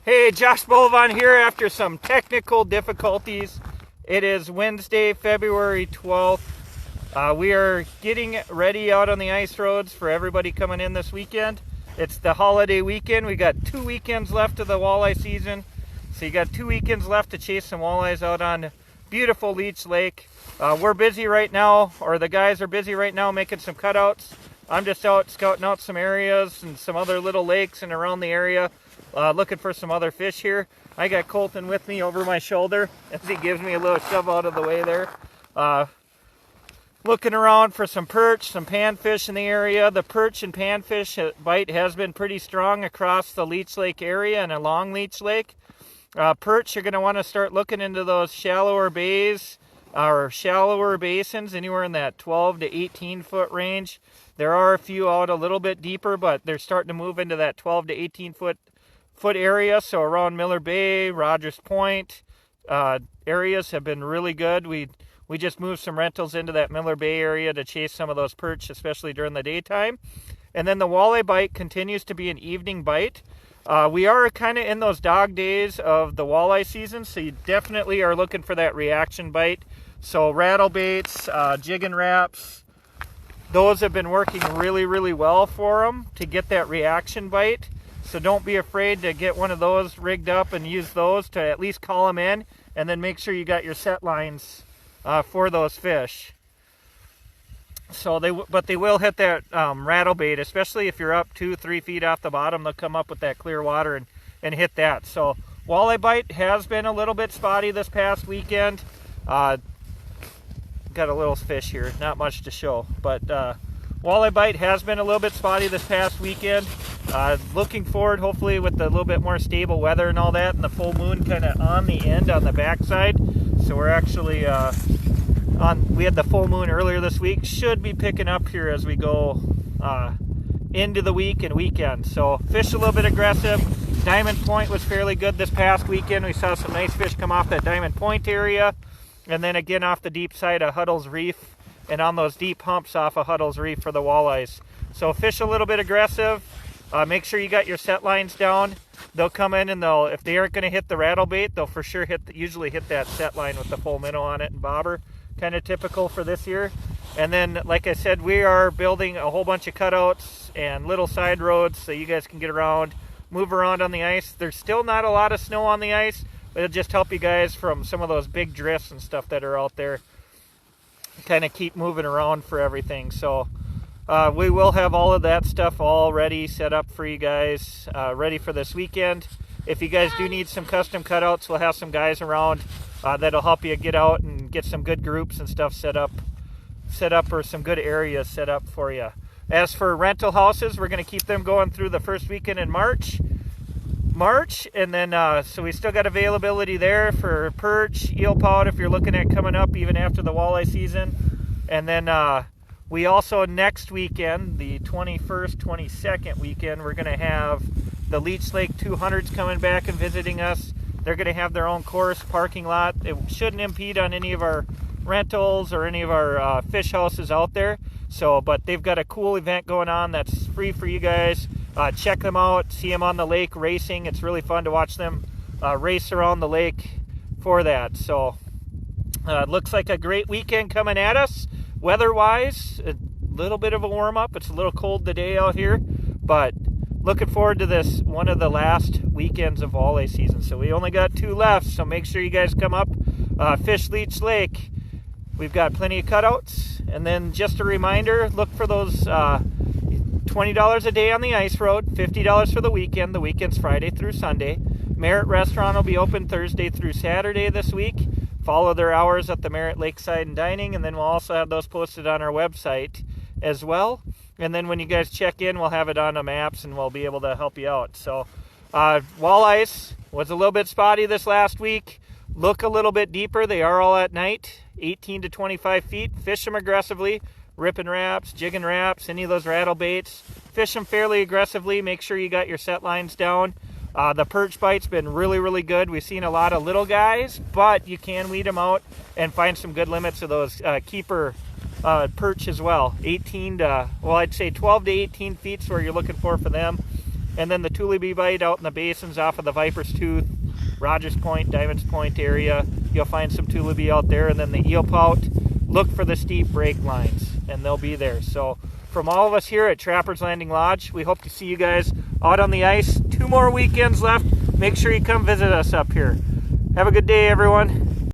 Hey, Josh Bolvon here after some technical difficulties. It is Wednesday, February 12th. We are getting ready out on the ice roads for everybody coming in this weekend. It's the holiday weekend. We got 2 weekends left of the walleye season. So you got 2 weekends left to chase some walleyes out on beautiful Leech Lake. We're busy right now, or the guys are busy right now making some cutouts. I'm just out scouting out some areas and some other little lakes and around the area. Looking for some other fish here. I got Colton with me over my shoulder as he gives me a little shove out of the way there. Looking around for some perch, some panfish in the area. The perch and panfish bite has been pretty strong across the Leech Lake area and along Leech Lake. Perch, you're going to want to start looking into those shallower bays or shallower basins, anywhere in that 12 to 18 foot range. There are a few out a little bit deeper, but they're starting to move into that 12 to 18 foot area. So around Miller Bay, Rogers Point areas have been really good. We just moved some rentals into that Miller Bay area to chase some of those perch, especially during the daytime. And then the walleye bite continues to be an evening bite. We are kind of in those dog days of the walleye season, so you definitely are looking for that reaction bite. So rattle baits, jig and wraps, those have been working really, really well for them to get that reaction bite. So don't be afraid to get one of those rigged up and use those to at least call them in, and then make sure you got your set lines for those fish. So they will hit that rattle bait, especially if you're up 2-3 feet off the bottom. They'll come up with that clear water and hit that. So walleye bite has been a little bit spotty this past weekend. Got a little fish here, not much to show, but walleye bite has been a little bit spotty this past weekend. Looking forward, hopefully, with a little bit more stable weather and all that, and the full moon kind of on the end on the backside. So we're actually we had the full moon earlier this week. Should be picking up here as we go into the week and weekend. So fish a little bit aggressive. Diamond Point was fairly good this past weekend. We saw some nice fish come off that Diamond Point area, and then again off the deep side of Huddle's Reef and on those deep humps off of Huddle's Reef for the walleyes. So fish a little bit aggressive. Make sure you got your set lines down. They'll come in and if they aren't going to hit the rattle bait, they'll for sure usually hit that set line with the full minnow on it and bobber. Kind of typical for this year. And then, like I said, we are building a whole bunch of cutouts and little side roads so you guys can get around, move around on the ice. There's still not a lot of snow on the ice, but it'll just help you guys from some of those big drifts and stuff that are out there. Kind of keep moving around for everything. So we will have all of that stuff all ready, set up for you guys, ready for this weekend. If you guys do need some custom cutouts, we'll have some guys around that'll help you get out and get some good groups and stuff set up, or some good areas set up for you. As for rental houses, we're going to keep them going through the first weekend in March, and then so we still got availability there for perch, eel pout if you're looking at coming up even after the walleye season. And then we also, next weekend, the 21st, 22nd weekend, we're going to have the Leech Lake 200s coming back and visiting us. They're going to have their own course, parking lot. It shouldn't impede on any of our rentals or any of our fish houses out there. So, but they've got a cool event going on that's free for you guys. Check them out, see them on the lake racing. It's really fun to watch them race around the lake for that. So it looks like a great weekend coming at us. Weather-wise, a little bit of a warm-up. It's a little cold today out here, but looking forward to this, one of the last weekends of walleye season. So we only got 2 left, so make sure you guys come up, fish Leech Lake. We've got plenty of cutouts. And then just a reminder, look for those $20 a day on the ice road, $50 for the weekend. The weekend's Friday through Sunday. Merritt Restaurant will be open Thursday through Saturday this week. Follow their hours at the Merritt Lakeside and Dining, and then we'll also have those posted on our website as well. And then when you guys check in, we'll have it on the maps and we'll be able to help you out. So walleyes was a little bit spotty this last week. Look a little bit deeper. They are all at night, 18 to 25 feet. Fish them aggressively. Ripping wraps, jigging wraps, any of those rattle baits. Fish them fairly aggressively. Make sure you got your set lines down. The perch bite's been really, really good. We've seen a lot of little guys, but you can weed them out and find some good limits of those keeper perch as well. 18 to, well, I'd say 12 to 18 feet is where you're looking for them. And then the tulipy bite out in the basins off of the Viper's Tooth, Rogers Point, Diamonds Point area. You'll find some tulipy out there. And then the eel pout, look for the steep break lines, and they'll be there. So from all of us here at Trappers Landing Lodge, we hope to see you guys out on the ice. 2 more weekends left. Make sure you come visit us up here. Have a good day, everyone.